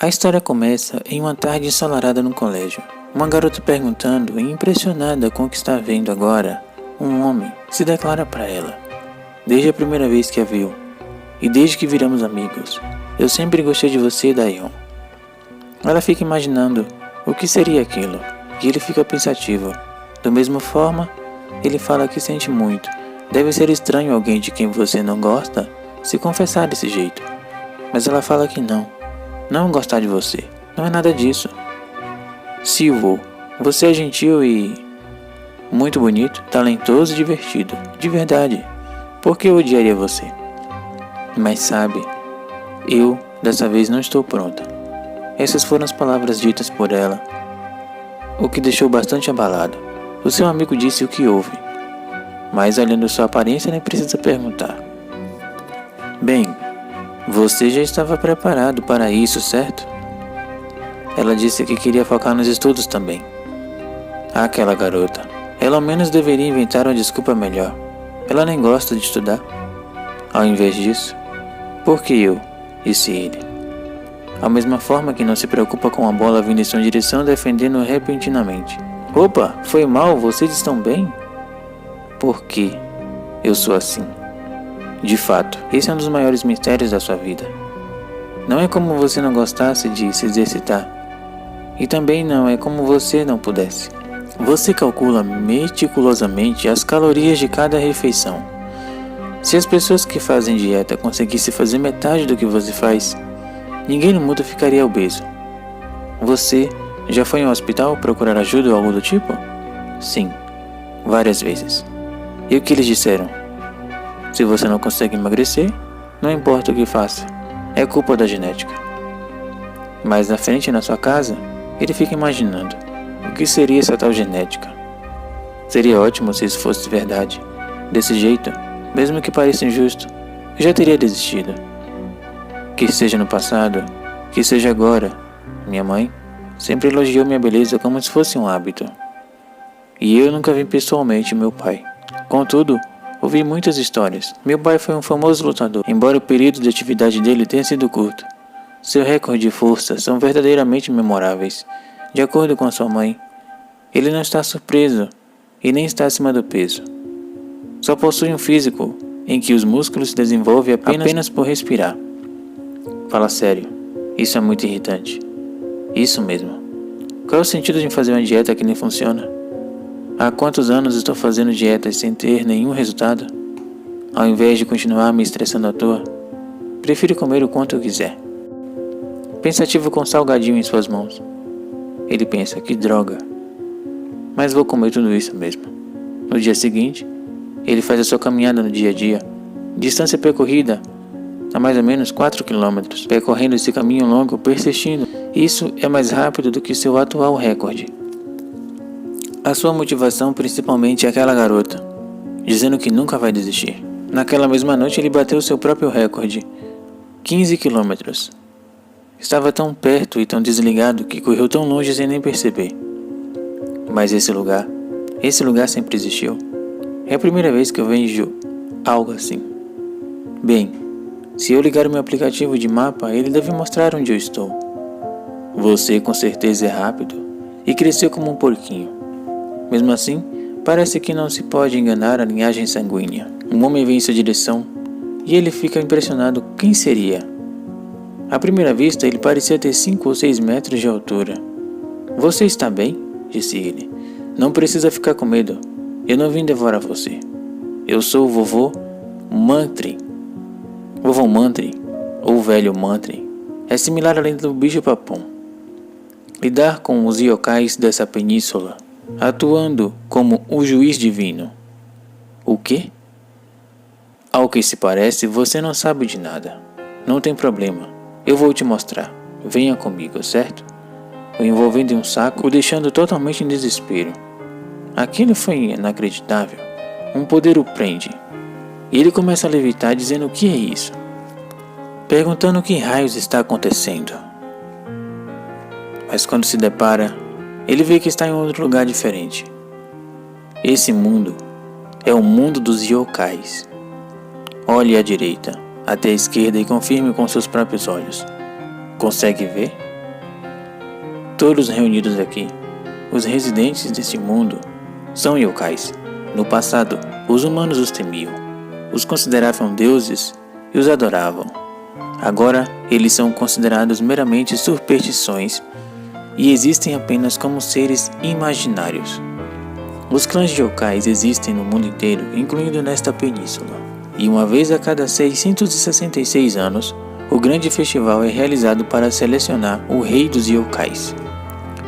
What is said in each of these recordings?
A história começa em uma tarde ensolarada no colégio. Uma garota perguntando e impressionada com o que está vendo agora, um homem se declara para ela. Desde a primeira vez que a viu, e desde que viramos amigos, eu sempre gostei de você, Dayon. Ela fica imaginando o que seria aquilo, e ele fica pensativo. Da mesma forma, ele fala que sente muito. Deve ser estranho alguém de quem você não gosta se confessar desse jeito. Mas ela fala que não gostar de você, não é nada disso. Silvo, você é gentil e muito bonito, talentoso e divertido, de verdade. Por que eu odiaria você? Mas sabe, eu dessa vez não estou pronta. Essas foram as palavras ditas por ela, o que deixou bastante abalado. O seu amigo disse o que houve, mas olhando sua aparência nem precisa perguntar. Bem, você já estava preparado para isso, certo? Ela disse que queria focar nos estudos também. Aquela garota, ela ao menos deveria inventar uma desculpa melhor. Ela nem gosta de estudar. Ao invés disso, por que eu? Disse ele. A mesma forma que não se preocupa com a bola vindo em sua direção defendendo repentinamente. Opa, foi mal, vocês estão bem? Por que eu sou assim? De fato, esse é um dos maiores mistérios da sua vida. Não é como você não gostasse de se exercitar. E também não é como você não pudesse. Você calcula meticulosamente as calorias de cada refeição. Se as pessoas que fazem dieta conseguissem fazer metade do que você faz, ninguém no mundo ficaria obeso. Você já foi ao hospital procurar ajuda ou algo do tipo? Sim, várias vezes. E o que eles disseram? Se você não consegue emagrecer, não importa o que faça, é culpa da genética. Mas na frente na sua casa, ele fica imaginando, o que seria essa tal genética? Seria ótimo se isso fosse verdade. Desse jeito, mesmo que pareça injusto, eu já teria desistido. Que seja no passado, que seja agora, minha mãe sempre elogiou minha beleza como se fosse um hábito. E eu nunca vi pessoalmente meu pai. Contudo, ouvi muitas histórias. Meu pai foi um famoso lutador, embora o período de atividade dele tenha sido curto. Seu recorde de força são verdadeiramente memoráveis. De acordo com a sua mãe, ele não está surpreso e nem está acima do peso. Só possui um físico em que os músculos se desenvolvem apenas por respirar. Fala sério, isso é muito irritante. Isso mesmo. Qual é o sentido de fazer uma dieta que nem funciona? Há quantos anos estou fazendo dietas sem ter nenhum resultado? Ao invés de continuar me estressando à toa, prefiro comer o quanto eu quiser. Pensativo com um salgadinho em suas mãos. Ele pensa, que droga. Mas vou comer tudo isso mesmo. No dia seguinte, ele faz a sua caminhada no dia a dia. Distância percorrida a mais ou menos 4 km. Percorrendo esse caminho longo, persistindo. Isso é mais rápido do que seu atual recorde. A sua motivação principalmente é aquela garota, dizendo que nunca vai desistir. Naquela mesma noite ele bateu seu próprio recorde, 15 km. Estava tão perto e tão desligado que correu tão longe sem nem perceber. Mas esse lugar sempre existiu. É a primeira vez que eu vejo algo assim. Bem, se eu ligar o meu aplicativo de mapa, ele deve mostrar onde eu estou. Você com certeza é rápido e cresceu como um porquinho. Mesmo assim, parece que não se pode enganar a linhagem sanguínea. Um homem vem em sua direção e ele fica impressionado. Quem seria? À primeira vista, ele parecia ter 5 ou 6 metros de altura. Você está bem? Disse ele. Não precisa ficar com medo. Eu não vim devorar você. Eu sou o vovô Mantri. Vovô Mantri, ou velho Mantri, é similar à lenda do bicho-papão. Lidar com os yokais dessa península, atuando como o juiz divino. O quê? Ao que se parece, você não sabe de nada. Não tem problema. Eu vou te mostrar. Venha comigo, certo? O envolvendo em um saco, o deixando totalmente em desespero. Aquilo foi inacreditável. Um poder o prende. E ele começa a levitar dizendo o que é isso. Perguntando o que raios está acontecendo. Mas quando se depara, ele vê que está em outro lugar diferente. Esse mundo é o mundo dos yokais. Olhe à direita, até a esquerda e confirme com seus próprios olhos. Consegue ver? todos reunidos aqui, os residentes deste mundo, são yokais. No passado, os humanos os temiam, os consideravam deuses e os adoravam. Agora, eles são considerados meramente superstições e existem apenas como seres imaginários. Os clãs de yokais existem no mundo inteiro, incluindo nesta península. E uma vez a cada 666 anos, o grande festival é realizado para selecionar o rei dos yokais.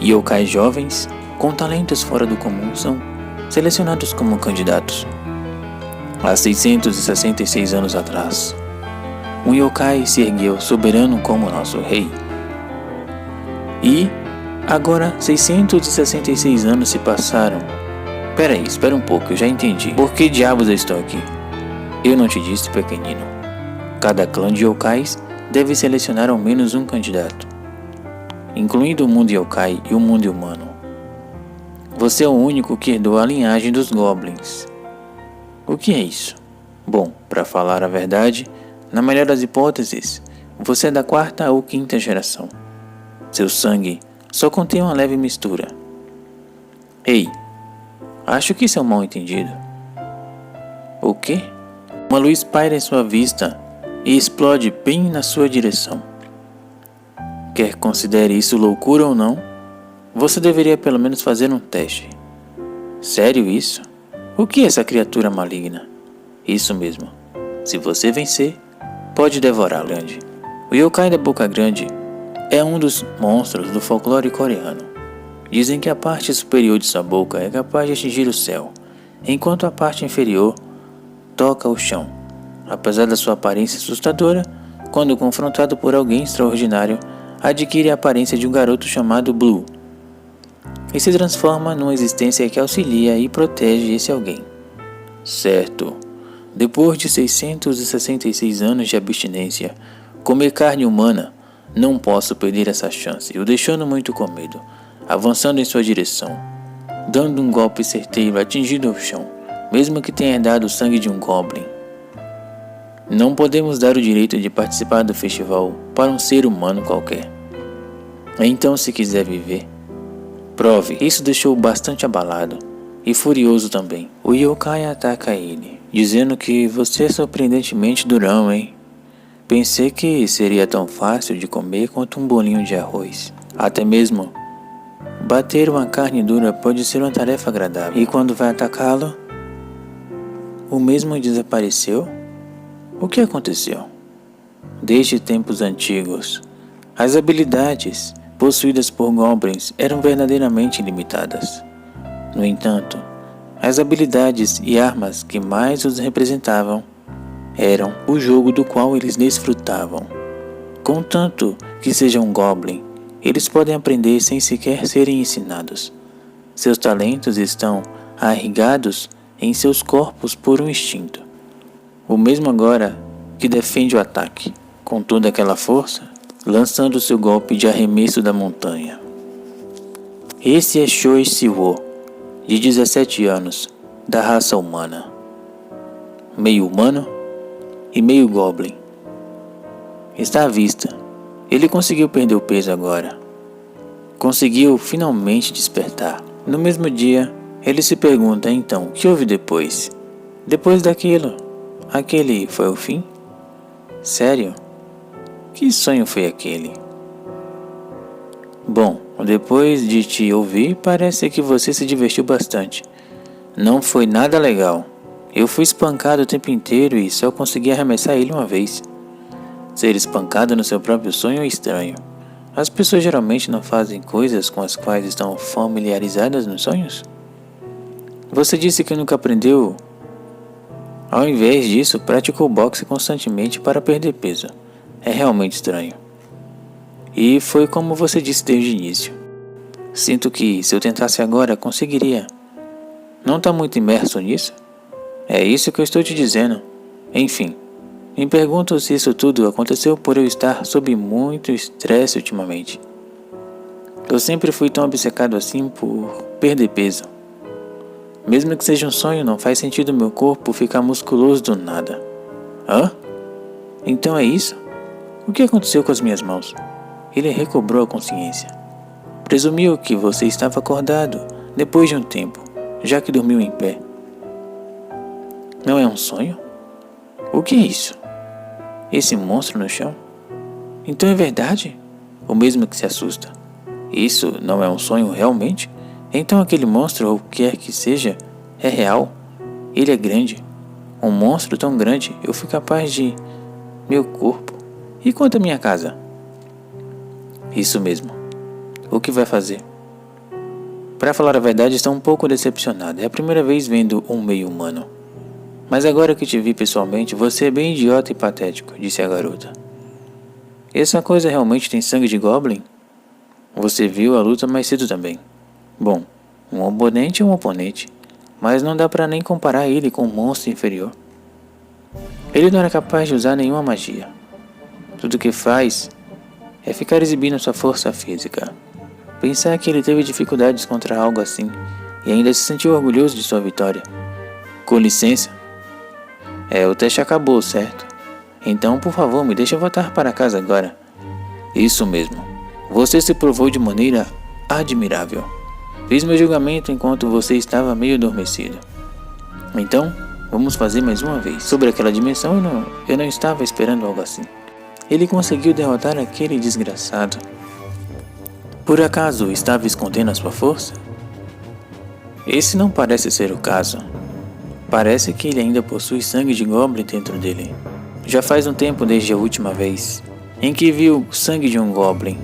Yokais jovens, com talentos fora do comum, são selecionados como candidatos. Há 666 anos atrás, um yokai se ergueu soberano como nosso rei. E agora 666 anos se passaram. Espera um pouco, eu já entendi. Por que diabos eu estou aqui? Eu não te disse, pequenino. Cada clã de yokais deve selecionar ao menos um candidato, incluindo o mundo yokai e o mundo humano. Você é o único que herdou a linhagem dos goblins. O que é isso? Bom, para falar a verdade, na melhor das hipóteses, você é da 4ª ou 5ª geração. Seu sangue só contém uma leve mistura. Ei, acho que isso é um mal-entendido. O quê? Uma luz paira em sua vista e explode bem na sua direção. Quer considere isso loucura ou não, você deveria pelo menos fazer um teste. Sério isso? O que é essa criatura maligna? Isso mesmo. Se você vencer, pode devorá-lo. O yokai da boca grande é um dos monstros do folclore coreano. Dizem que a parte superior de sua boca é capaz de atingir o céu, enquanto a parte inferior toca o chão. Apesar da sua aparência assustadora, quando confrontado por alguém extraordinário, adquire a aparência de um garoto chamado Blue e se transforma numa existência que auxilia e protege esse alguém. Certo. Depois de 666 anos de abstinência, comer carne humana, não posso perder essa chance, o deixando muito com medo, avançando em sua direção, dando um golpe certeiro atingido ao chão, mesmo que tenha dado o sangue de um goblin. Não podemos dar o direito de participar do festival para um ser humano qualquer. Então, se quiser viver, prove. Isso deixou-o bastante abalado e furioso também. O yokai ataca ele, dizendo que você é surpreendentemente durão, hein? Pensei que seria tão fácil de comer quanto um bolinho de arroz. Até mesmo bater uma carne dura pode ser uma tarefa agradável. E quando vai atacá-lo, o mesmo desapareceu? O que aconteceu? Desde tempos antigos, as habilidades possuídas por goblins eram verdadeiramente limitadas. No entanto, as habilidades e armas que mais os representavam eram o jogo do qual eles desfrutavam. Contanto que sejam um goblin, eles podem aprender sem sequer serem ensinados. Seus talentos estão arraigados em seus corpos por um instinto. O mesmo agora que defende o ataque, com toda aquela força, lançando seu golpe de arremesso da montanha. Esse é Choi Siwo, de 17 anos, da raça humana. Meio humano e meio goblin. Está à vista. Ele conseguiu perder o peso agora. Conseguiu finalmente despertar. No mesmo dia, ele se pergunta então, o que houve depois? Depois daquilo, aquele foi o fim? Sério? Que sonho foi aquele? Bom, depois de te ouvir, parece que você se divertiu bastante. Não foi nada legal. Eu fui espancado o tempo inteiro e só consegui arremessar ele uma vez. Ser espancado no seu próprio sonho é estranho. As pessoas geralmente não fazem coisas com as quais estão familiarizadas nos sonhos? Você disse que nunca aprendeu. Ao invés disso, praticou boxe constantemente para perder peso. É realmente estranho. E foi como você disse desde o início. Sinto que, se eu tentasse agora, conseguiria. Não está muito imerso nisso? É isso que eu estou te dizendo. Enfim, me pergunto se isso tudo aconteceu por eu estar sob muito estresse ultimamente. Eu sempre fui tão obcecado assim por perder peso. Mesmo que seja um sonho, não faz sentido meu corpo ficar musculoso do nada. Hã? Então é isso? O que aconteceu com as minhas mãos? Ele recobrou a consciência. Presumiu que você estava acordado depois de um tempo, já que dormiu em pé. Não é um sonho? O que é isso? Esse monstro no chão? Então é verdade? O mesmo que se assusta. Isso não é um sonho realmente? Então aquele monstro, ou o que quer que seja, é real? Ele é grande. Um monstro tão grande, eu fui capaz de... Meu corpo. E quanto à minha casa? Isso mesmo. O que vai fazer? Para falar a verdade, estou um pouco decepcionado. É a primeira vez vendo um meio humano. Mas agora que te vi pessoalmente, você é bem idiota e patético, disse a garota. Essa coisa realmente tem sangue de Goblin? Você viu a luta mais cedo também. Bom, um oponente é um oponente, mas não dá pra nem comparar ele com um monstro inferior. Ele não era capaz de usar nenhuma magia. Tudo que faz é ficar exibindo sua força física. Pensar que ele teve dificuldades contra algo assim e ainda se sentiu orgulhoso de sua vitória. Com licença. O teste acabou, certo? Então, por favor, me deixe voltar para casa agora. Isso mesmo. Você se provou de maneira admirável. Fiz meu julgamento enquanto você estava meio adormecido. Então, vamos fazer mais uma vez. Sobre aquela dimensão, eu não estava esperando algo assim. Ele conseguiu derrotar aquele desgraçado. Por acaso estava escondendo a sua força? Esse não parece ser o caso. Parece que ele ainda possui sangue de Goblin dentro dele. Já faz um tempo desde a última vez em que viu o sangue de um Goblin.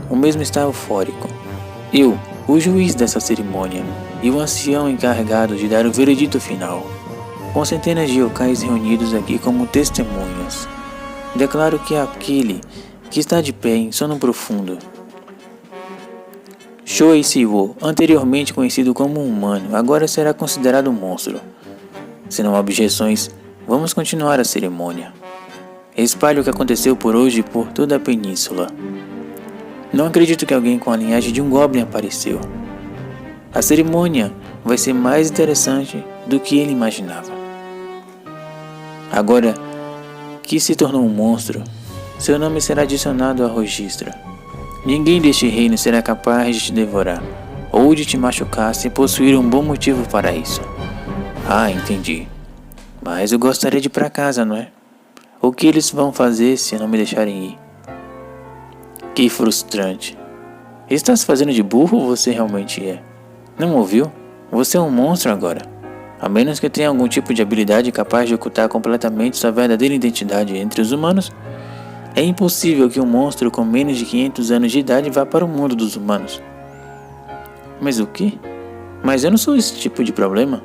O mesmo está eufórico. Eu, o juiz dessa cerimônia, e o ancião encarregado de dar o veredito final, com centenas de yokais reunidos aqui como testemunhas, declaro que aquele que está de pé em sono profundo, Shoei Siwo, anteriormente conhecido como um humano, agora será considerado um monstro. Se não há objeções, vamos continuar a cerimônia. Espalhe o que aconteceu por hoje por toda a península. Não acredito que alguém com a linhagem de um Goblin apareceu. A cerimônia vai ser mais interessante do que ele imaginava. Agora que se tornou um monstro, seu nome será adicionado ao registro. Ninguém deste reino será capaz de te devorar ou de te machucar se possuir um bom motivo para isso. Ah, entendi. Mas eu gostaria de ir para casa, não é? O que eles vão fazer se não me deixarem ir? Que frustrante. Está se fazendo de burro ou você realmente é? Não ouviu? Você é um monstro agora. A menos que tenha algum tipo de habilidade capaz de ocultar completamente sua verdadeira identidade entre os humanos, é impossível que um monstro com menos de 500 anos de idade vá para o mundo dos humanos. Mas o quê? Mas eu não sou esse tipo de problema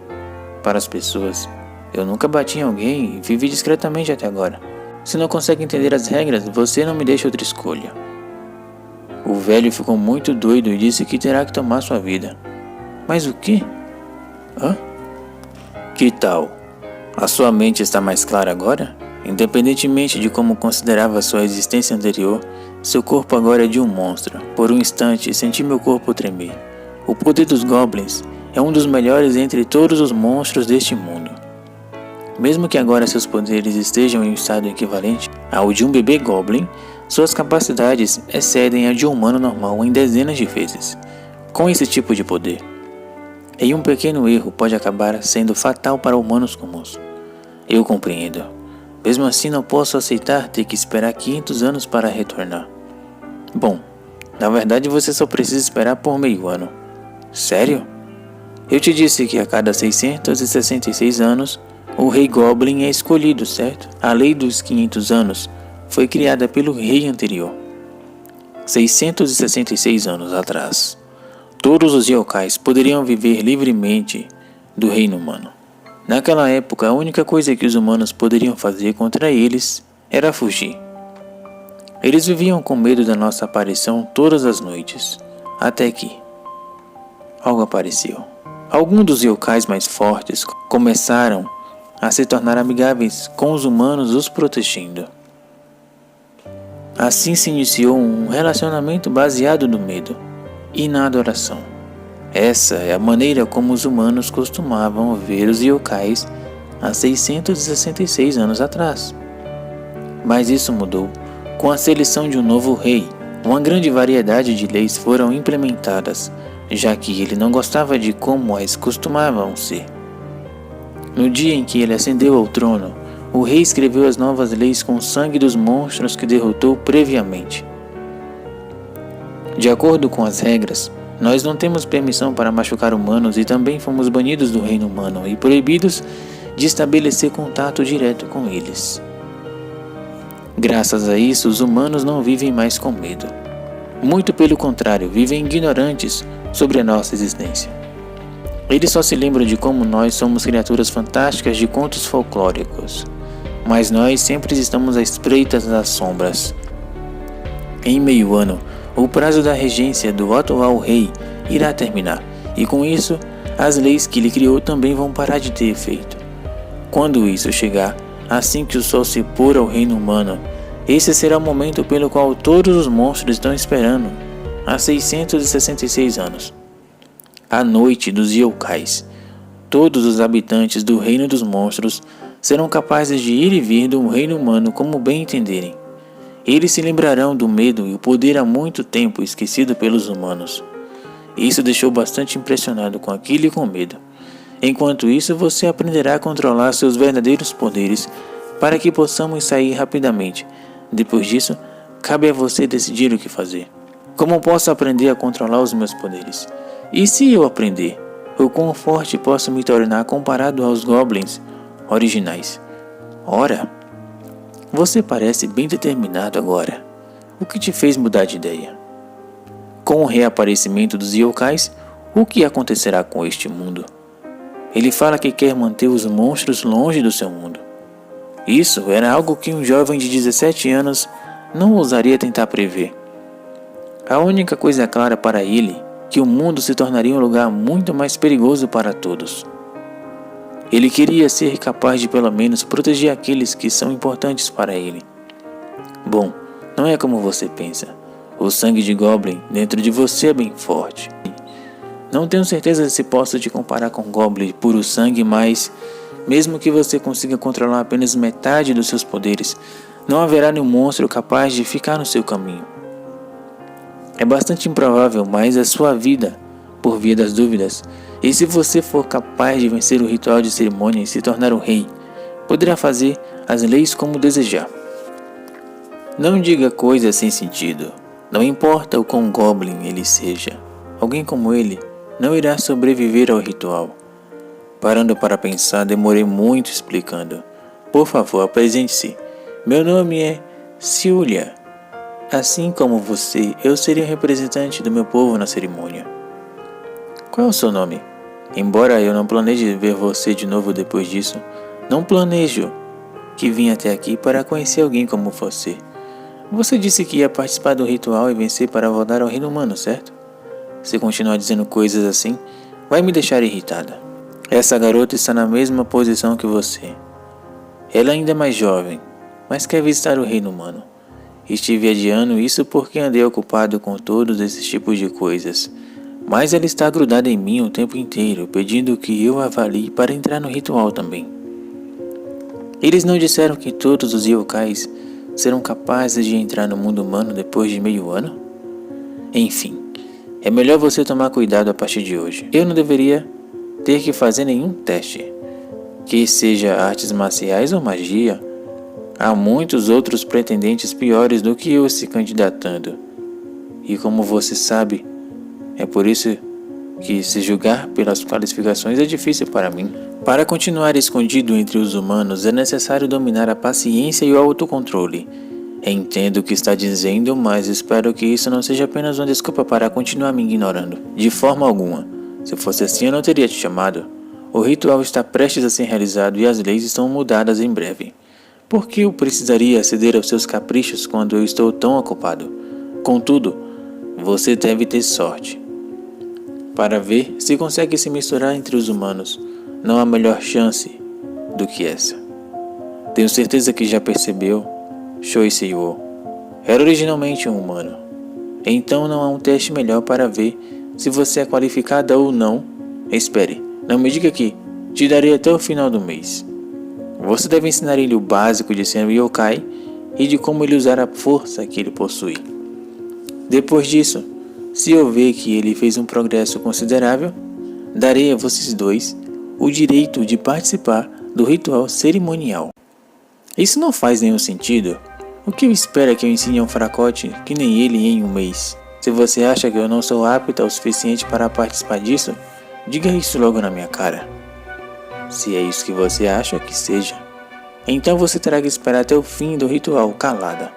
para as pessoas. Eu nunca bati em alguém e vivi discretamente até agora. Se não consegue entender as regras, você não me deixa outra escolha. O velho ficou muito doido e disse que terá que tomar sua vida. Mas o quê? Hã? Que tal? A sua mente está mais clara agora? Independentemente de como considerava sua existência anterior, seu corpo agora é de um monstro. Por um instante, senti meu corpo tremer. O poder dos Goblins é um dos melhores entre todos os monstros deste mundo. Mesmo que agora seus poderes estejam em um estado equivalente ao de um bebê Goblin, suas capacidades excedem a de um humano normal em dezenas de vezes. Com esse tipo de poder, um pequeno erro pode acabar sendo fatal para humanos comuns. Eu compreendo. Mesmo assim, não posso aceitar ter que esperar 500 anos para retornar. Bom, na verdade você só precisa esperar por meio ano. Sério? Eu te disse que a cada 666 anos, o Rei Goblin é escolhido, certo? A Lei dos 500 anos foi criada pelo rei anterior. 666 anos atrás, todos os yokais poderiam viver livremente do reino humano. Naquela época, a única coisa que os humanos poderiam fazer contra eles era fugir. Eles viviam com medo da nossa aparição todas as noites, até que algo apareceu. Alguns dos yokais mais fortes começaram a se tornar amigáveis com os humanos, os protegendo. Assim se iniciou um relacionamento baseado no medo e na adoração. Essa é a maneira como os humanos costumavam ver os yokais há 666 anos atrás. Mas isso mudou com a seleção de um novo rei, Uma grande variedade de leis foram implementadas, já que ele não gostava de como as costumavam ser. No dia em que ele ascendeu ao trono, o rei escreveu as novas leis com o sangue dos monstros que derrotou previamente. De acordo com as regras, nós não temos permissão para machucar humanos e também fomos banidos do reino humano e proibidos de estabelecer contato direto com eles. Graças a isso, os humanos não vivem mais com medo. Muito pelo contrário, vivem ignorantes sobre a nossa existência. Eles só se lembram de como nós somos criaturas fantásticas de contos folclóricos, mas nós sempre estamos à espreita das sombras. Em meio ano, o prazo da regência do atual rei irá terminar, e com isso, as leis que ele criou também vão parar de ter efeito. Quando isso chegar, assim que o sol se pôr ao reino humano, esse será o momento pelo qual todos os monstros estão esperando, há 666 anos. A noite dos yokais. Todos os habitantes do reino dos monstros serão capazes de ir e vir do reino humano como bem entenderem. Eles se lembrarão do medo e o poder há muito tempo esquecido pelos humanos. Isso deixou bastante impressionado com aquilo e com medo. Enquanto isso, você aprenderá a controlar seus verdadeiros poderes para que possamos sair rapidamente. Depois disso, cabe a você decidir o que fazer. Como posso aprender a controlar os meus poderes? E se eu aprender, o quão forte posso me tornar comparado aos goblins originais? Ora, você parece bem determinado agora. O que te fez mudar de ideia? Com o reaparecimento dos yokais, o que acontecerá com este mundo? Ele fala que quer manter os monstros longe do seu mundo. Isso era algo que um jovem de 17 anos não ousaria tentar prever. A única coisa clara para ele é que o mundo se tornaria um lugar muito mais perigoso para todos. Ele queria ser capaz de pelo menos proteger aqueles que são importantes para ele. Bom, não é como você pensa. O sangue de Goblin dentro de você é bem forte. Não tenho certeza se posso te comparar com Goblin puro sangue, mas mesmo que você consiga controlar apenas metade dos seus poderes, não haverá nenhum monstro capaz de ficar no seu caminho. É bastante improvável, mas a sua vida, por via das dúvidas, e se você for capaz de vencer o ritual de cerimônia e se tornar um rei, poderá fazer as leis como desejar. Não diga coisas sem sentido. Não importa o quão goblin ele seja, alguém como ele não irá sobreviver ao ritual. Parando para pensar, demorei muito explicando. Por favor, apresente-se. Meu nome é Ciulia. Assim como você, eu seria representante do meu povo na cerimônia. Qual é o seu nome? Embora eu não planeje ver você de novo depois disso, não planejo que vim até aqui para conhecer alguém como você. Você disse que ia participar do ritual e vencer para voltar ao reino humano, certo? Se continuar dizendo coisas assim, vai me deixar irritada. Essa garota está na mesma posição que você. Ela ainda é mais jovem, mas quer visitar o reino humano. Estive adiando isso porque andei ocupado com todos esses tipos de coisas. Mas ela está grudada em mim o tempo inteiro, pedindo que eu a avalie para entrar no ritual também. Eles não disseram que todos os yokais serão capazes de entrar no mundo humano depois de meio ano? Enfim, é melhor você tomar cuidado a partir de hoje. Eu não deveria ter que fazer nenhum teste, que seja artes marciais ou magia. Há muitos outros pretendentes piores do que eu se candidatando. E como você sabe, é por isso que se julgar pelas qualificações é difícil para mim. Para continuar escondido entre os humanos é necessário dominar a paciência e o autocontrole. Entendo o que está dizendo, mas espero que isso não seja apenas uma desculpa para continuar me ignorando. De forma alguma. Se fosse assim eu não teria te chamado. O ritual está prestes a ser realizado e as leis estão mudadas em breve. Por que eu precisaria ceder aos seus caprichos quando eu estou tão ocupado? Contudo, você deve ter sorte para ver se consegue se misturar entre os humanos. Não há melhor chance do que essa. Tenho certeza que já percebeu. Choi Se-wo era originalmente um humano. Então não há um teste melhor para ver se você é qualificada ou não. Espere, não me diga que te darei até o final do mês. Você deve ensinar ele o básico de ser um yokai e de como ele usar a força que ele possui. Depois disso, se eu ver que ele fez um progresso considerável, darei a vocês dois o direito de participar do ritual cerimonial. Isso não faz nenhum sentido. O que espera que eu ensine a um fracote que nem ele em um mês? Se você acha que eu não sou apta o suficiente para participar disso, diga isso logo na minha cara. Se é isso que você acha que seja, então você terá que esperar até o fim do ritual calada.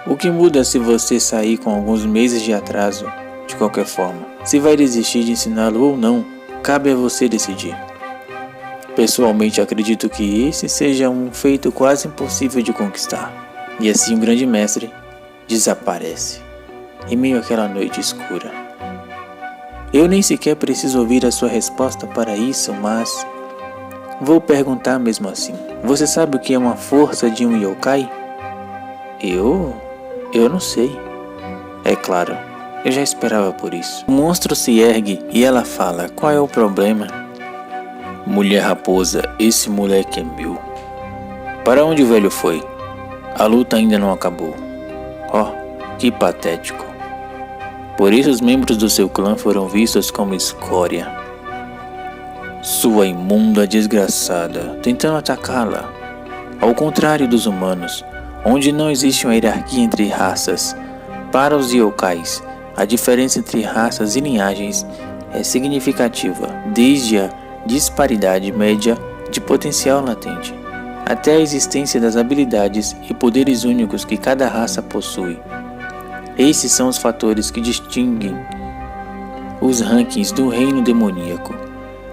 O que muda se você sair com alguns meses de atraso? De qualquer forma, se vai desistir de ensiná-lo ou não, cabe a você decidir. Pessoalmente acredito que esse seja um feito quase impossível de conquistar. E assim o grande mestre desaparece, em meio àquela noite escura. Eu nem sequer preciso ouvir a sua resposta para isso, mas vou perguntar mesmo assim. Você sabe o que é uma força de um yokai? Eu não sei. É claro, eu já esperava por isso. O monstro se ergue e ela fala: qual é o problema? Mulher raposa, esse moleque é meu. Para onde o velho foi? A luta ainda não acabou. Oh, que patético. Por isso os membros do seu clã foram vistos como escória. Sua imunda desgraçada, tentando atacá-la. Ao contrário dos humanos, onde não existe uma hierarquia entre raças, para os yokais, a diferença entre raças e linhagens é significativa, desde a disparidade média de potencial latente, até a existência das habilidades e poderes únicos que cada raça possui. Esses são os fatores que distinguem os rankings do reino demoníaco.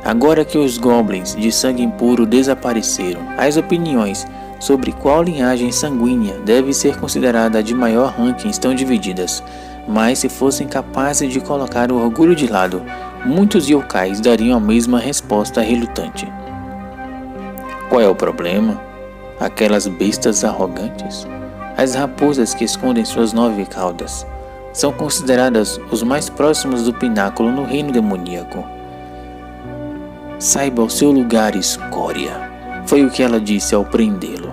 Agora que os goblins de sangue impuro desapareceram, as opiniões sobre qual linhagem sanguínea deve ser considerada a de maior ranking estão divididas, mas se fossem capazes de colocar o orgulho de lado, muitos yokais dariam a mesma resposta relutante. Qual é o problema? Aquelas bestas arrogantes? As raposas que escondem suas 9 caudas são consideradas os mais próximos do pináculo no reino demoníaco. Saiba o seu lugar, escória, foi o que ela disse ao prendê-lo.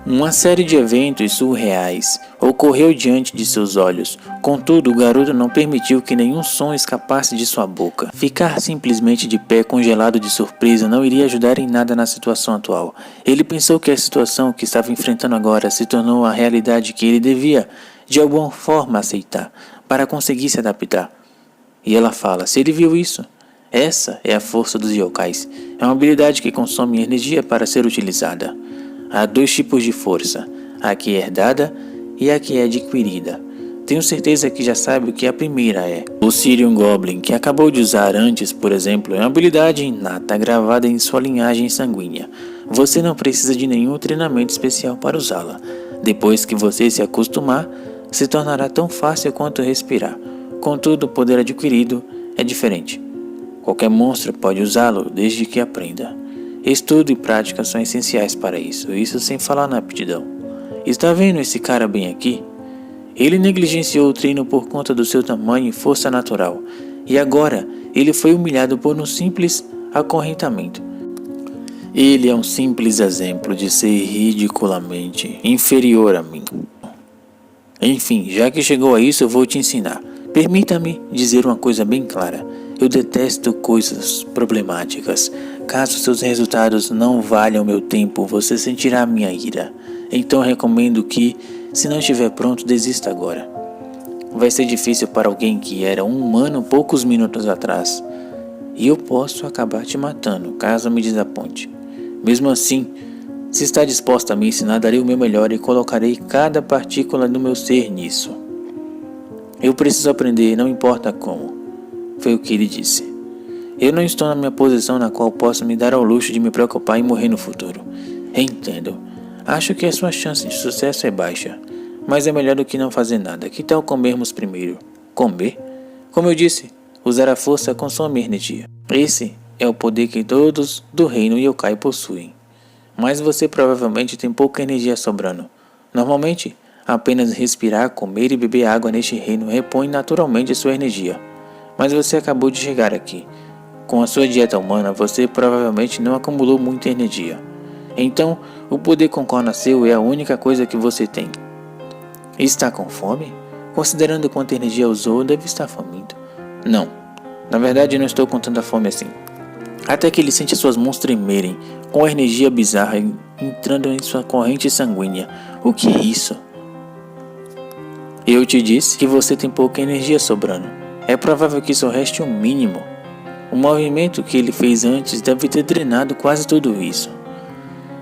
Uma série de eventos surreais ocorreu diante de seus olhos, contudo o garoto não permitiu que nenhum som escapasse de sua boca. Ficar simplesmente de pé congelado de surpresa não iria ajudar em nada na situação atual. Ele pensou que a situação que estava enfrentando agora se tornou a realidade que ele devia, de alguma forma, aceitar, para conseguir se adaptar. E ela fala, se ele viu isso, essa é a força dos yokais, é uma habilidade que consome energia para ser utilizada. Há 2 tipos de força, a que é herdada e a que é adquirida. Tenho certeza que já sabe o que a primeira é. O Sirion Goblin, que acabou de usar antes, por exemplo, é uma habilidade inata gravada em sua linhagem sanguínea. Você não precisa de nenhum treinamento especial para usá-la. Depois que você se acostumar, se tornará tão fácil quanto respirar. Contudo, o poder adquirido é diferente. Qualquer monstro pode usá-lo desde que aprenda. Estudo e prática são essenciais para isso sem falar na aptidão. Está vendo esse cara bem aqui? Ele negligenciou o treino por conta do seu tamanho e força natural, e agora ele foi humilhado por um simples acorrentamento. Ele é um simples exemplo de ser ridiculamente inferior a mim. Enfim, já que chegou a isso, eu vou te ensinar. Permita-me dizer uma coisa bem clara. Eu detesto coisas problemáticas. Caso seus resultados não valham meu tempo, você sentirá minha ira. Então recomendo que, se não estiver pronto, desista agora. Vai ser difícil para alguém que era um humano poucos minutos atrás. E eu posso acabar te matando, caso me desaponte. Mesmo assim, se está disposta a me ensinar, darei o meu melhor e colocarei cada partícula do meu ser nisso. Eu preciso aprender, não importa como. Foi o que ele disse. Eu não estou na minha posição na qual posso me dar ao luxo de me preocupar em morrer no futuro. Entendo. Acho que a sua chance de sucesso é baixa. Mas é melhor do que não fazer nada. Que tal comermos primeiro? Comer? Como eu disse, usar a força consome energia. Esse é o poder que todos do reino yokai possuem. Mas você provavelmente tem pouca energia sobrando. Normalmente, apenas respirar, comer e beber água neste reino repõe naturalmente sua energia. Mas você acabou de chegar aqui. Com a sua dieta humana, você provavelmente não acumulou muita energia. Então, o poder com qual nasceu é a única coisa que você tem. Está com fome? Considerando quanta energia usou, deve estar faminto. Não, na verdade não estou com tanta fome assim. Até que ele sente suas mãos tremerem, com a energia bizarra entrando em sua corrente sanguínea. O que é isso? Eu te disse que você tem pouca energia sobrando. É provável que só reste o mínimo. O movimento que ele fez antes deve ter drenado quase tudo isso.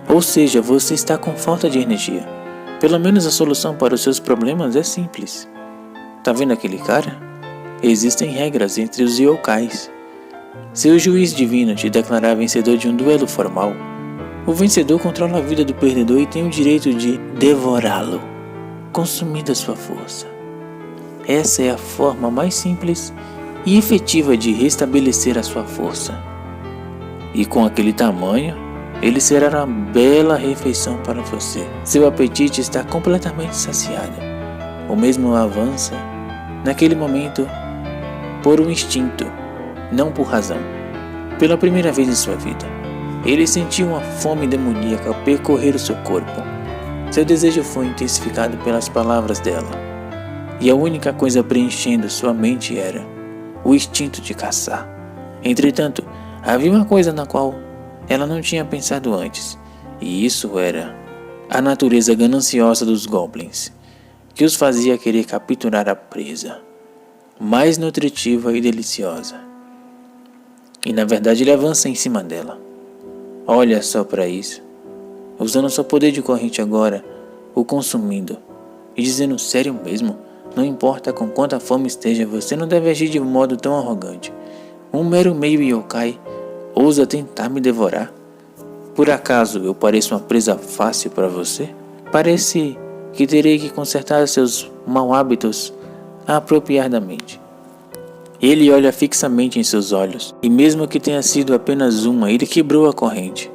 Ou seja, você está com falta de energia. Pelo menos a solução para os seus problemas é simples. Tá vendo aquele cara? Existem regras entre os yokais. Se o juiz divino te declarar vencedor de um duelo formal, o vencedor controla a vida do perdedor e tem o direito de devorá-lo, consumindo a sua força. Essa é a forma mais simples e efetiva de restabelecer a sua força. E com aquele tamanho, ele será uma bela refeição para você. Seu apetite está completamente saciado. O mesmo avança, naquele momento, por um instinto, não por razão. Pela primeira vez em sua vida, ele sentiu uma fome demoníaca percorrer o seu corpo. Seu desejo foi intensificado pelas palavras dela, e a única coisa preenchendo sua mente era o instinto de caçar. Entretanto, havia uma coisa na qual ela não tinha pensado antes, e isso era a natureza gananciosa dos goblins, que os fazia querer capturar a presa, mais nutritiva e deliciosa. E na verdade ele avança em cima dela. Olha só para isso. Usando seu poder de corrente agora, o consumindo. E dizendo sério mesmo, não importa com quanta fome esteja, você não deve agir de um modo tão arrogante. Um mero meio yokai ousa tentar me devorar? Por acaso eu pareço uma presa fácil para você? Parece que terei que consertar seus maus hábitos apropriadamente. Ele olha fixamente em seus olhos, e mesmo que tenha sido apenas uma, ele quebrou a corrente.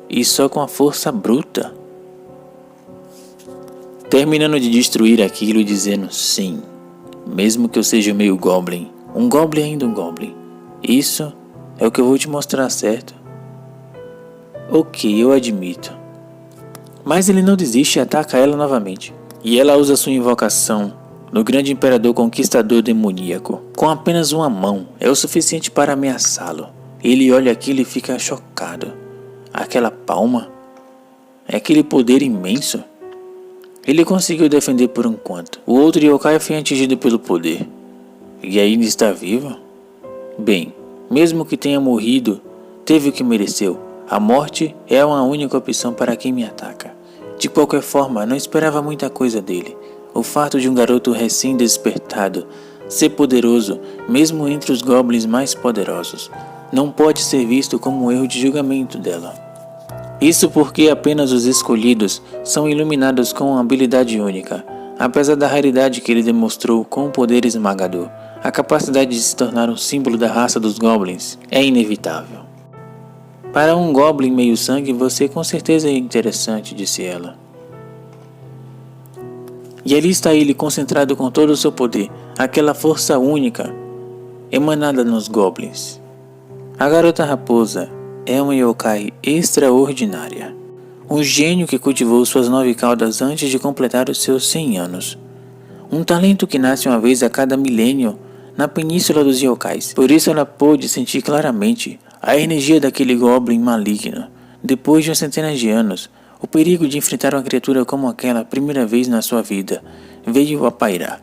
E só com a força bruta. Terminando de destruir aquilo, dizendo sim, mesmo que eu seja meio goblin, um goblin ainda um goblin. Isso é o que eu vou te mostrar, certo? Ok, eu admito. Mas ele não desiste e ataca ela novamente. E ela usa sua invocação no grande imperador conquistador demoníaco. Com apenas uma mão, é o suficiente para ameaçá-lo. Ele olha aquilo e fica chocado. Aquela palma? É aquele poder imenso? Ele conseguiu defender por enquanto. O outro yokai foi atingido pelo poder. E ainda está vivo? Bem, mesmo que tenha morrido, teve o que mereceu. A morte é uma única opção para quem me ataca. De qualquer forma, não esperava muita coisa dele. O fato de um garoto recém-despertado ser poderoso, mesmo entre os goblins mais poderosos, não pode ser visto como um erro de julgamento dela. Isso porque apenas os escolhidos são iluminados com uma habilidade única. Apesar da raridade que ele demonstrou com o poder esmagador, a capacidade de se tornar um símbolo da raça dos goblins é inevitável. Para um goblin meio-sangue, você com certeza é interessante, disse ela. E ali está ele concentrado com todo o seu poder, aquela força única emanada nos goblins. A garota raposa é uma yokai extraordinária. Um gênio que cultivou suas 9 caudas antes de completar os seus 100 anos. Um talento que nasce uma vez a cada milênio na península dos yokais. Por isso ela pôde sentir claramente a energia daquele goblin maligno. Depois de umas centenas de anos, o perigo de enfrentar uma criatura como aquela primeira vez na sua vida veio a pairar.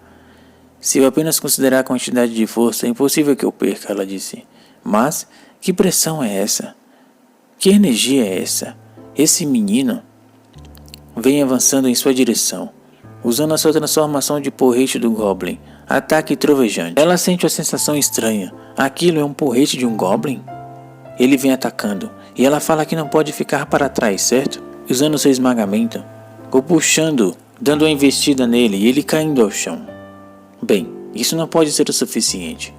Se eu apenas considerar a quantidade de força, é impossível que eu perca, ela disse. Mas, que pressão é essa? Que energia é essa? Esse menino vem avançando em sua direção, usando a sua transformação de porrete do goblin, ataque trovejante. Ela sente uma sensação estranha. Aquilo é um porrete de um goblin? Ele vem atacando, e ela fala que não pode ficar para trás, certo? Usando seu esmagamento, o puxando, dando uma investida nele e ele caindo ao chão. Bem, isso não pode ser o suficiente.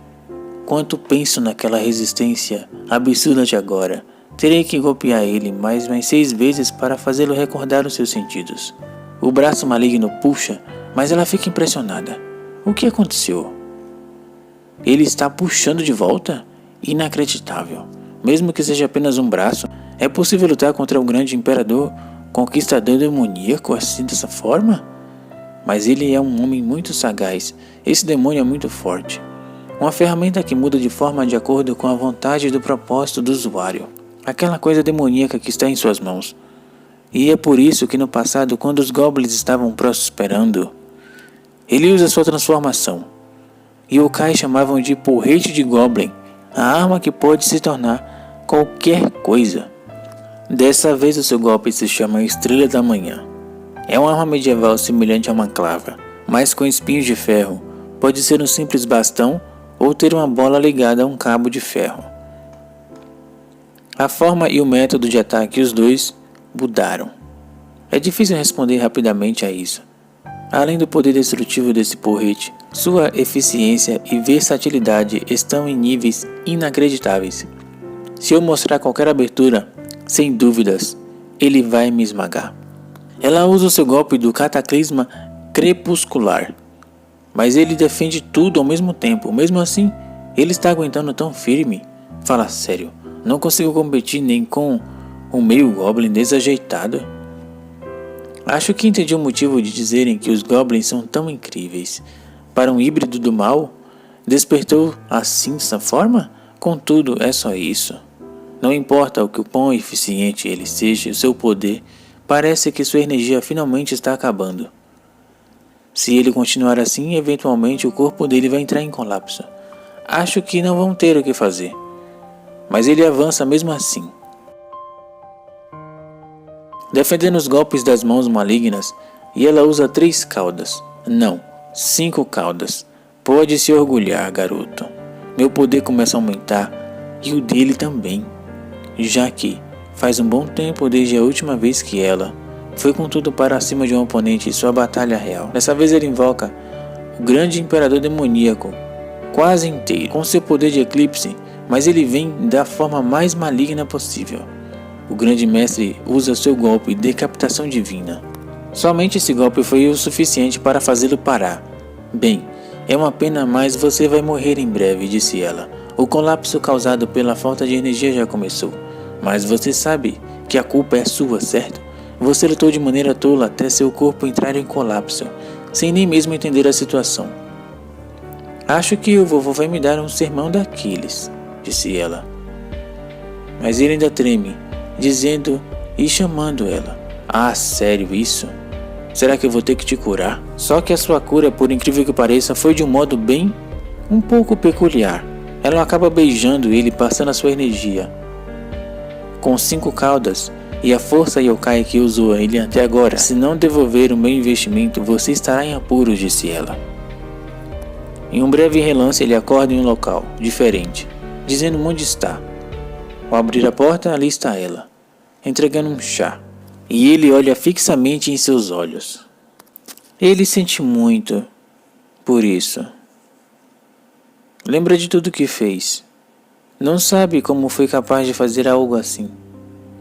Quanto penso naquela resistência absurda de agora, terei que golpear ele mais 6 vezes para fazê-lo recordar os seus sentidos. O braço maligno puxa, mas ela fica impressionada. O que aconteceu? Ele está puxando de volta? Inacreditável. Mesmo que seja apenas um braço, é possível lutar contra um grande imperador conquistador demoníaco assim dessa forma? mas ele é um homem muito sagaz. Esse demônio é muito forte. Uma ferramenta que muda de forma de acordo com a vontade e do propósito do usuário. Aquela coisa demoníaca que está em suas mãos. E é por isso que no passado, quando os goblins estavam prosperando, ele usa sua transformação. E o Kai chamavam de porrete de goblin, a arma que pode se tornar qualquer coisa. Dessa vez o seu golpe se chama Estrela da Manhã. É uma arma medieval semelhante a uma clava, mas com espinhos de ferro. Pode ser um simples bastão ou ter uma bola ligada a um cabo de ferro. A forma e o método de ataque, os dois, mudaram. É difícil responder rapidamente a isso. Além do poder destrutivo desse porrete, sua eficiência e versatilidade estão em níveis inacreditáveis. Se eu mostrar qualquer abertura, sem dúvidas, ele vai me esmagar. Ela usa o seu golpe do cataclisma crepuscular, mas ele defende tudo ao mesmo tempo. Mesmo assim, ele está aguentando tão firme. Fala sério, não consigo competir nem com o meio goblin desajeitado. Acho que entendi o motivo de dizerem que os goblins são tão incríveis. Para um híbrido do mal, despertou assim dessa forma? Contudo, é só isso. Não importa o quão eficiente ele seja, o seu poder, parece que sua energia finalmente está acabando. Se ele continuar assim, eventualmente o corpo dele vai entrar em colapso. Acho que não vão ter o que fazer. Mas ele avança mesmo assim. Defendendo os golpes das mãos malignas, e ela usa 3 caudas. Não, 5 caudas. Pode se orgulhar, garoto. Meu poder começa a aumentar, e o dele também. Já que faz um bom tempo desde a última vez que ela foi com tudo para cima de um oponente em sua batalha real. Dessa vez ele invoca o grande imperador demoníaco, quase inteiro, com seu poder de eclipse, mas ele vem da forma mais maligna possível. O grande mestre usa seu golpe de decapitação divina. Somente esse golpe foi o suficiente para fazê-lo parar. Bem, é uma pena, mas você vai morrer em breve, disse ela. O colapso causado pela falta de energia já começou. Mas você sabe que a culpa é sua, certo? Você lutou de maneira tola até seu corpo entrar em colapso, sem nem mesmo entender a situação. Acho que o vovô vai me dar um sermão daqueles, disse ela. Mas ele ainda treme, dizendo e chamando ela. Ah, sério isso? Será que eu vou ter que te curar? Só que a sua cura, por incrível que pareça, foi de um modo bem, um pouco peculiar. Ela acaba beijando ele, passando a sua energia. Com 5 caudas e a força yokai que usou ele até agora, se não devolver o meu investimento, você estará em apuros, disse ela. Em um breve relance ele acorda em um local diferente, dizendo onde está. Ao abrir a porta, ali está ela, entregando um chá, e ele olha fixamente em seus olhos. Ele sente muito por isso. Lembra de tudo que fez. Não sabe como foi capaz de fazer algo assim.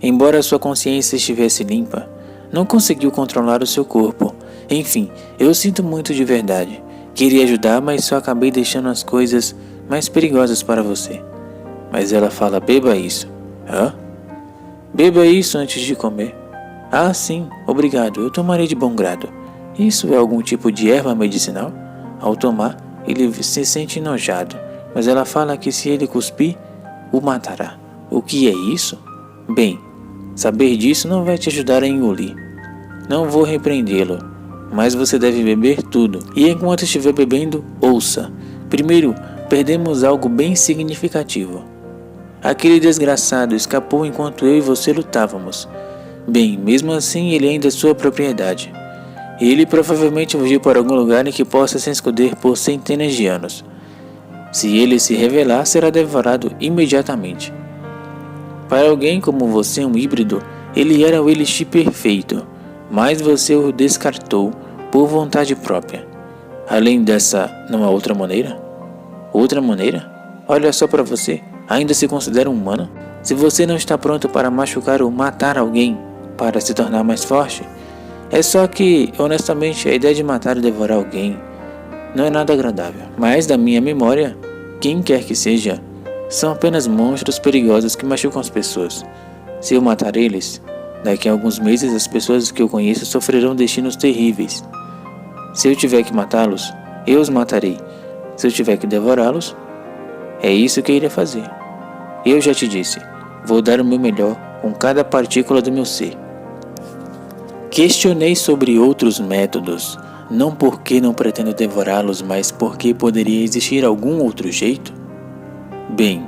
Embora sua consciência estivesse limpa, não conseguiu controlar o seu corpo. Enfim, eu sinto muito de verdade. Queria ajudar, mas só acabei deixando as coisas mais perigosas para você. Mas ela fala, beba isso. Hã? Beba isso antes de comer. Ah, sim, obrigado, eu tomarei de bom grado. Isso é algum tipo de erva medicinal? Ao tomar, ele se sente enojado, mas ela fala que se ele cuspir, o matará. O que é isso? Bem, saber disso não vai te ajudar a engolir. Não vou repreendê-lo, mas você deve beber tudo. E enquanto estiver bebendo, ouça. Primeiro, perdemos algo bem significativo. Aquele desgraçado escapou enquanto eu e você lutávamos. Bem, mesmo assim ele ainda é sua propriedade. Ele provavelmente fugiu para algum lugar em que possa se esconder por centenas de anos. Se ele se revelar, será devorado imediatamente. Para alguém como você, um híbrido, ele era o elixir perfeito, mas você o descartou por vontade própria. Além dessa, não há outra maneira? Outra maneira? Olha só para você, ainda se considera humano? Se você não está pronto para machucar ou matar alguém para se tornar mais forte, é só que, honestamente, a ideia de matar e devorar alguém não é nada agradável. Mas, da minha memória, quem quer que seja, são apenas monstros perigosos que machucam as pessoas. Se eu matar eles, daqui a alguns meses as pessoas que eu conheço sofrerão destinos terríveis. Se eu tiver que matá-los, eu os matarei. Se eu tiver que devorá-los, é isso que eu irei fazer. Eu já te disse, vou dar o meu melhor com cada partícula do meu ser. Questionei sobre outros métodos, não porque não pretendo devorá-los, mas porque poderia existir algum outro jeito? Bem,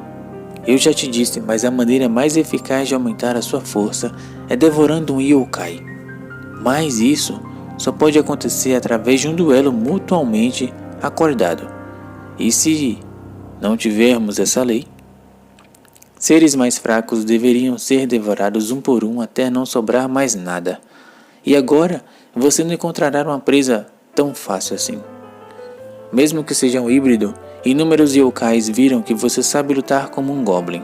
eu já te disse, mas a maneira mais eficaz de aumentar a sua força é devorando um yokai. Mas isso só pode acontecer através de um duelo mutuamente acordado. E se não tivermos essa lei, seres mais fracos deveriam ser devorados um por um até não sobrar mais nada. E agora você não encontrará uma presa tão fácil assim. Mesmo que seja um híbrido, inúmeros yokais viram que você sabe lutar como um goblin.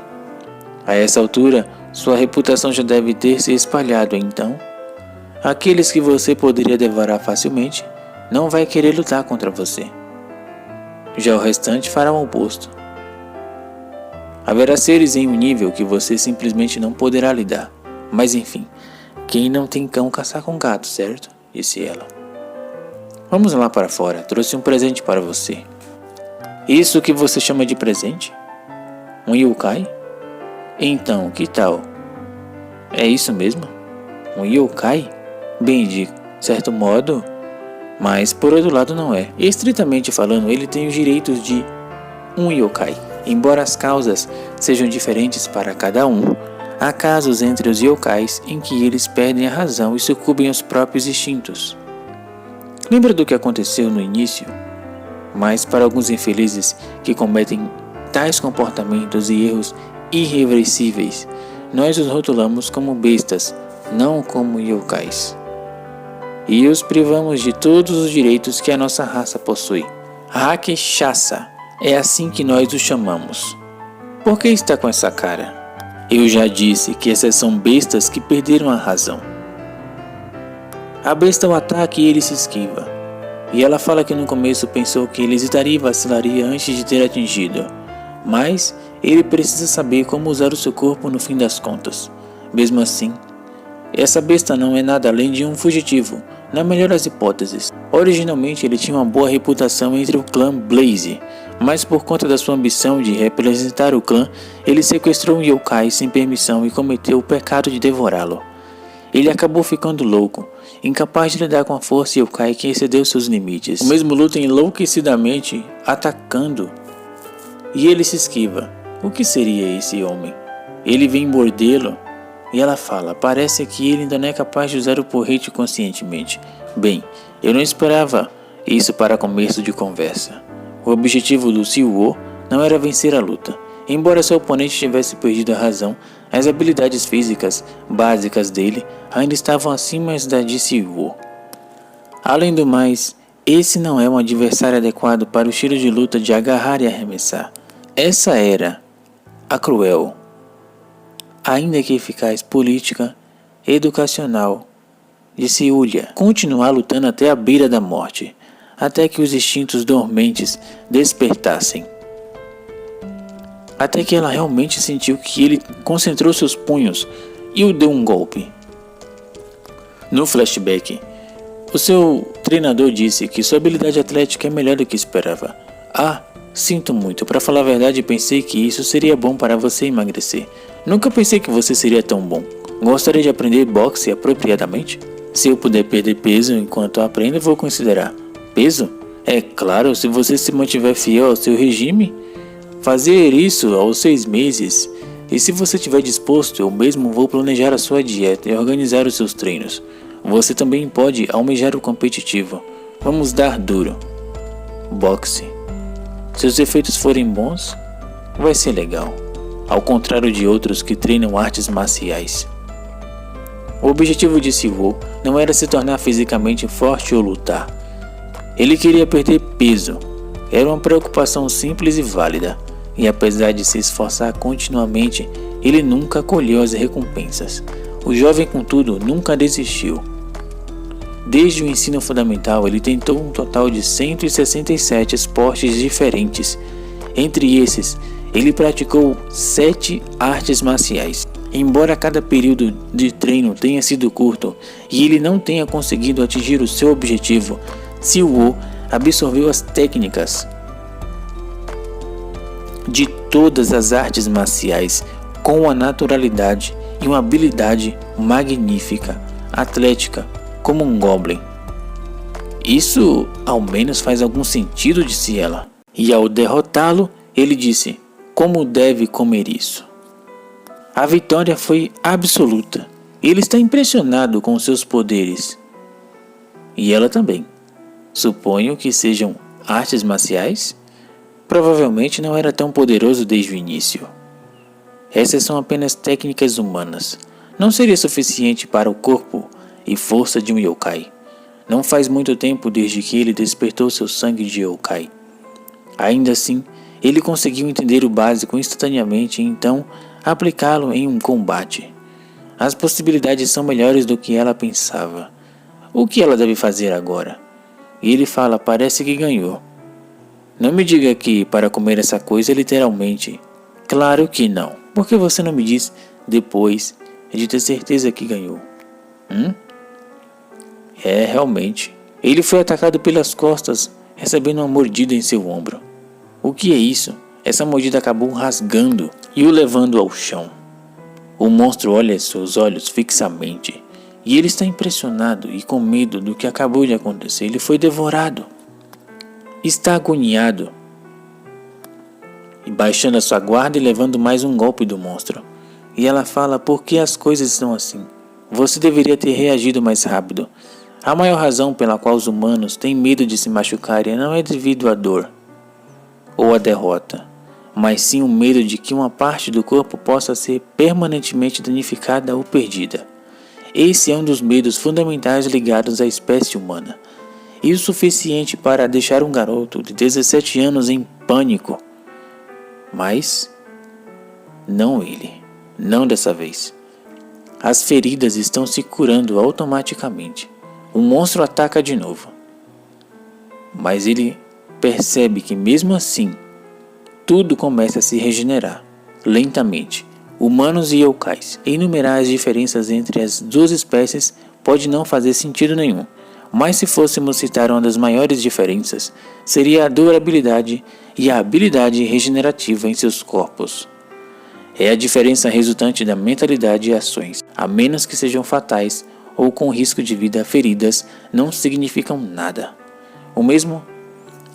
A essa altura, sua reputação já deve ter se espalhado, então aqueles que você poderia devorar facilmente não vai querer lutar contra você. Já o restante fará o oposto. Haverá seres em um nível que você simplesmente não poderá lidar. Mas enfim, quem não tem cão caçar com gato, certo? Disse ela. Vamos lá para fora, trouxe um presente para você. Isso que você chama de presente? Um yokai? Então, que tal? É isso mesmo? Um yokai? Bem, de certo modo, mas por outro lado não é. Estritamente falando, ele tem os direitos de um yokai. Embora as causas sejam diferentes para cada um, há casos entre os yokais em que eles perdem a razão e sucumbem aos próprios instintos. Lembra do que aconteceu no início? Mas para alguns infelizes que cometem tais comportamentos e erros irreversíveis, nós os rotulamos como bestas, não como yokais. E os privamos de todos os direitos que a nossa raça possui. Rakshasa, é assim que nós os chamamos. Por que está com essa cara? Eu já disse que essas são bestas que perderam a razão. A besta o ataca e ele se esquiva. E ela fala que no começo pensou que ele hesitaria e vacilaria antes de ter atingido. Mas ele precisa saber como usar o seu corpo no fim das contas. Mesmo assim, essa besta não é nada além de um fugitivo, na melhor das hipóteses. Originalmente ele tinha uma boa reputação entre o clã Blaze, mas por conta da sua ambição de representar o clã, ele sequestrou um yokai sem permissão e cometeu o pecado de devorá-lo. Ele acabou ficando louco, incapaz de lidar com a força yokai que excedeu seus limites. O mesmo luta enlouquecidamente, atacando, e ele se esquiva. O que seria esse homem? Ele vem mordê-lo e ela fala, parece que ele ainda não é capaz de usar o porrete conscientemente. Bem, eu não esperava isso para começo de conversa. O objetivo do Siwo não era vencer a luta. Embora seu oponente tivesse perdido a razão, as habilidades físicas básicas dele ainda estavam acima da de Siwo. Além do mais, esse não é um adversário adequado para o estilo de luta de agarrar e arremessar. Essa era a cruel, ainda que eficaz política educacional de Siulia. Continuar lutando até a beira da morte, até que os instintos dormentes despertassem. Até que ela realmente sentiu que ele concentrou seus punhos e o deu um golpe. No flashback, o seu treinador disse que sua habilidade atlética é melhor do que esperava. Sinto muito, para falar a verdade pensei que isso seria bom para você emagrecer. Nunca pensei que você seria tão bom. Gostaria de aprender boxe apropriadamente? Se eu puder perder peso enquanto aprendo, vou considerar. Peso? É claro, se você se mantiver fiel ao seu regime. Fazer isso aos 6 meses. E se você estiver disposto, eu mesmo vou planejar a sua dieta e organizar os seus treinos. Você também pode almejar o competitivo. Vamos dar duro. Boxe. Se os efeitos forem bons, vai ser legal. Ao contrário de outros que treinam artes marciais. O objetivo de Siwo não era se tornar fisicamente forte ou lutar. Ele queria perder peso. Era uma preocupação simples e válida. E apesar de se esforçar continuamente, ele nunca colheu as recompensas. O jovem, contudo, nunca desistiu. Desde o ensino fundamental, ele tentou um total de 167 esportes diferentes. Entre esses, ele praticou 7 artes marciais. Embora cada período de treino tenha sido curto e ele não tenha conseguido atingir o seu objetivo, Siwoo absorveu as técnicas de todas as artes marciais com uma naturalidade e uma habilidade magnífica, atlética, como um Goblin. Isso ao menos faz algum sentido, disse ela. E ao derrotá-lo, ele disse: como deve comer isso? A vitória foi absoluta. Ele está impressionado com seus poderes. E ela também. Suponho que sejam artes marciais? Provavelmente não era tão poderoso desde o início. Essas são apenas técnicas humanas. Não seria suficiente para o corpo e força de um yokai. Não faz muito tempo desde que ele despertou seu sangue de yokai. Ainda assim, ele conseguiu entender o básico instantaneamente e então aplicá-lo em um combate. As possibilidades são melhores do que ela pensava. O que ela deve fazer agora? E ele fala: parece que ganhou. Não me diga que para comer essa coisa literalmente. Claro que não. Por que você não me diz depois de ter certeza que ganhou? Realmente. Ele foi atacado pelas costas, recebendo uma mordida em seu ombro. O que é isso? Essa mordida acabou rasgando e o levando ao chão. O monstro olha seus olhos fixamente e ele está impressionado e com medo do que acabou de acontecer. Ele foi devorado. Está agoniado e baixando a sua guarda e levando mais um golpe do monstro. E ela fala: por que as coisas estão assim? Você deveria ter reagido mais rápido. A maior razão pela qual os humanos têm medo de se machucarem não é devido à dor ou à derrota, mas sim o medo de que uma parte do corpo possa ser permanentemente danificada ou perdida. Esse é um dos medos fundamentais ligados à espécie humana, e o suficiente para deixar um garoto de 17 anos em pânico. Mas não ele, não dessa vez. As feridas estão se curando automaticamente. O monstro ataca de novo, mas ele percebe que mesmo assim, tudo começa a se regenerar, lentamente. Humanos e yokais. Enumerar as diferenças entre as duas espécies pode não fazer sentido nenhum, mas se fôssemos citar uma das maiores diferenças, seria a durabilidade e a habilidade regenerativa em seus corpos. É a diferença resultante da mentalidade e ações, a menos que sejam fatais ou com risco de vida. Feridas não significam nada. O mesmo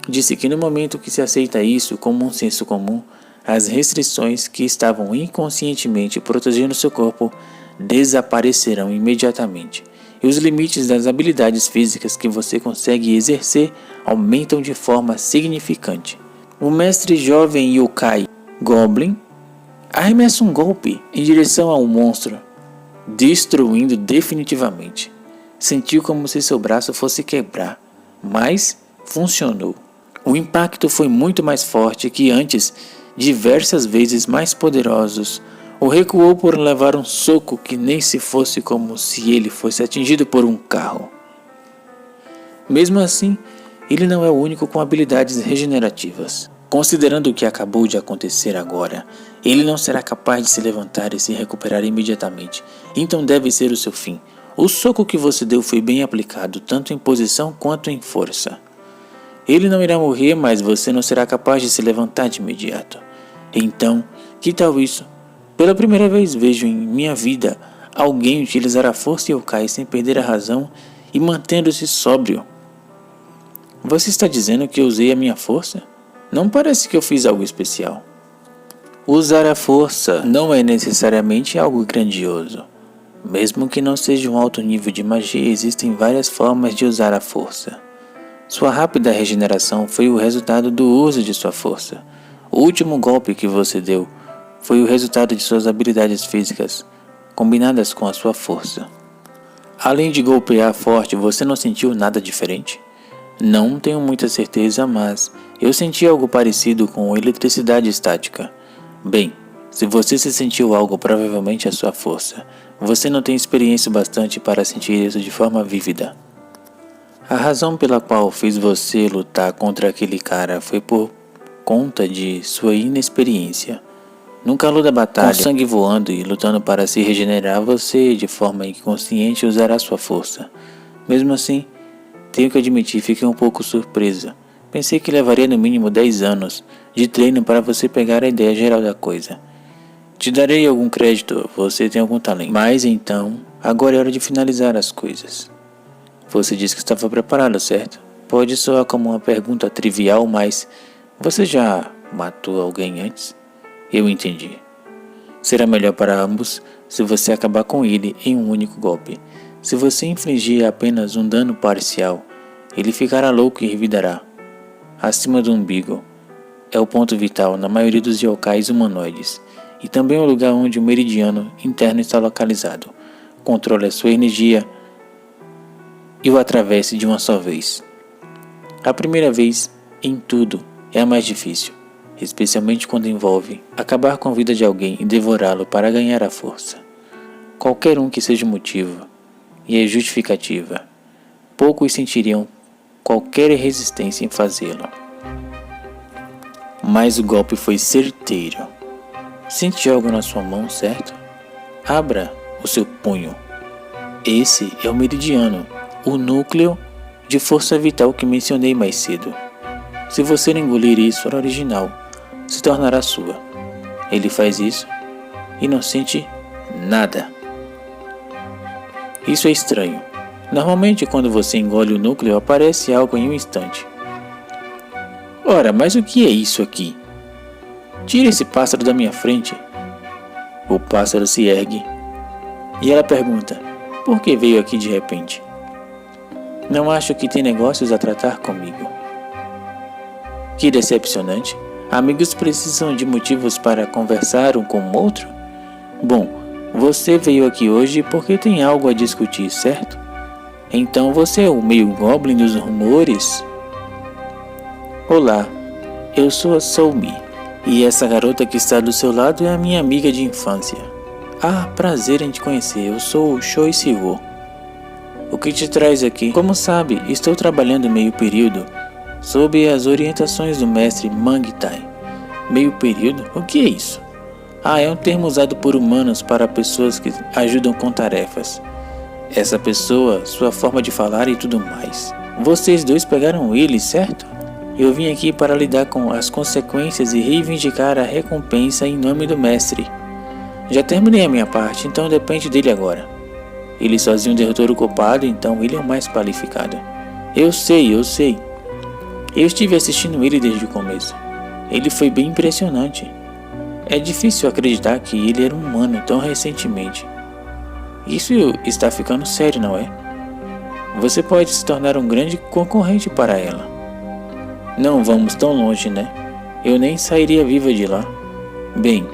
disse que no momento que se aceita isso como um senso comum, as restrições que estavam inconscientemente protegendo seu corpo desaparecerão imediatamente, e os limites das habilidades físicas que você consegue exercer aumentam de forma significante. O mestre jovem yokai Goblin arremessa um golpe em direção ao monstro, destruindo definitivamente. Sentiu como se seu braço fosse quebrar, mas funcionou. O impacto foi muito mais forte que antes, diversas vezes mais poderosos. O recuou por levar um soco que nem se fosse como se ele fosse atingido por um carro. Mesmo assim, ele não é o único com habilidades regenerativas. Considerando o que acabou de acontecer agora, ele não será capaz de se levantar e se recuperar imediatamente. Então deve ser o seu fim. O soco que você deu foi bem aplicado, tanto em posição quanto em força. Ele não irá morrer, mas você não será capaz de se levantar de imediato. Então, que tal isso? Pela primeira vez vejo em minha vida alguém utilizar a força yokai sem perder a razão e mantendo-se sóbrio. Você está dizendo que eu usei a minha força? Não parece que eu fiz algo especial. Usar a força não é necessariamente algo grandioso. Mesmo que não seja um alto nível de magia, existem várias formas de usar a força. Sua rápida regeneração foi o resultado do uso de sua força. O último golpe que você deu foi o resultado de suas habilidades físicas, combinadas com a sua força. Além de golpear forte, você não sentiu nada diferente? Não tenho muita certeza, mas eu senti algo parecido com eletricidade estática. Bem, se você se sentiu algo, provavelmente é sua força. Você não tem experiência bastante para sentir isso de forma vívida. A razão pela qual fiz você lutar contra aquele cara foi por conta de sua inexperiência. No calor da batalha, com sangue voando e lutando para se regenerar, você, de forma inconsciente, usará sua força. Mesmo assim, Tenho que admitir, fiquei um pouco surpresa. Pensei que levaria no mínimo 10 anos de treino para você pegar a ideia geral da coisa. Te darei algum crédito, você tem algum talento. Mas então, agora é hora de finalizar as coisas. Você disse que estava preparado, certo? Pode soar como uma pergunta trivial, mas você já matou alguém antes? Eu entendi. Será melhor para ambos se você acabar com ele em um único golpe. Se você infligir apenas um dano parcial, ele ficará louco e revidará. Acima do umbigo é o ponto vital na maioria dos yokais humanoides, e também é o lugar onde o meridiano interno está localizado. Controle a sua energia e o atravesse de uma só vez. A primeira vez em tudo é a mais difícil, especialmente quando envolve acabar com a vida de alguém e devorá-lo para ganhar a força. Qualquer um que seja o motivo e a justificativa, poucos sentiriam qualquer resistência em fazê-lo. Mas o golpe foi certeiro. Sente algo na sua mão, certo? Abra o seu punho. Esse é o meridiano, o núcleo de força vital que mencionei mais cedo. Se você não engolir isso, a original se tornará sua. Ele faz isso e não sente nada. Isso é estranho. Normalmente, quando você engole o núcleo, aparece algo em um instante. Ora, mas o que é isso aqui? Tira esse pássaro da minha frente. O pássaro se ergue e ela pergunta: por que veio aqui de repente? Não acho que tem negócios a tratar comigo. Que decepcionante. Amigos precisam de motivos para conversar um com o outro? Bom, você veio aqui hoje porque tem algo a discutir, certo? Então você é o meio goblin dos rumores? Olá, eu sou a Soumi, e essa garota que está do seu lado é a minha amiga de infância. Ah, prazer em te conhecer, eu sou o Shoi Siwo. O que te traz aqui? Como sabe, estou trabalhando meio período, sob as orientações do mestre Mangtai. Meio período? O que é isso? Ah, é um termo usado por humanos para pessoas que ajudam com tarefas. Essa pessoa, sua forma de falar e tudo mais. Vocês dois pegaram ele, certo? Eu vim aqui para lidar com as consequências e reivindicar a recompensa em nome do mestre. Já terminei a minha parte, então depende dele agora. Ele sozinho derrotou o culpado, então ele é o mais qualificado. Eu sei. Eu estive assistindo ele desde o começo. Ele foi bem impressionante. É difícil acreditar que ele era humano tão recentemente. Isso está ficando sério, não é? Você pode se tornar um grande concorrente para ela. Não vamos tão longe, né? Eu nem sairia viva de lá. Bem,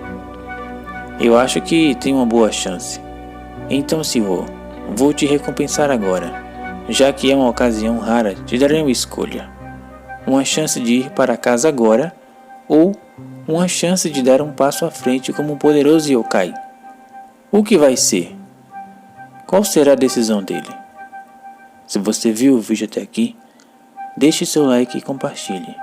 eu acho que tem uma boa chance. Então, Siwo, vou te recompensar agora. Já que é uma ocasião rara, te darei uma escolha. Uma chance de ir para casa agora, ou uma chance de dar um passo à frente como um poderoso yokai. O que vai ser? Qual será a decisão dele? Se você viu o vídeo até aqui, deixe seu like e compartilhe.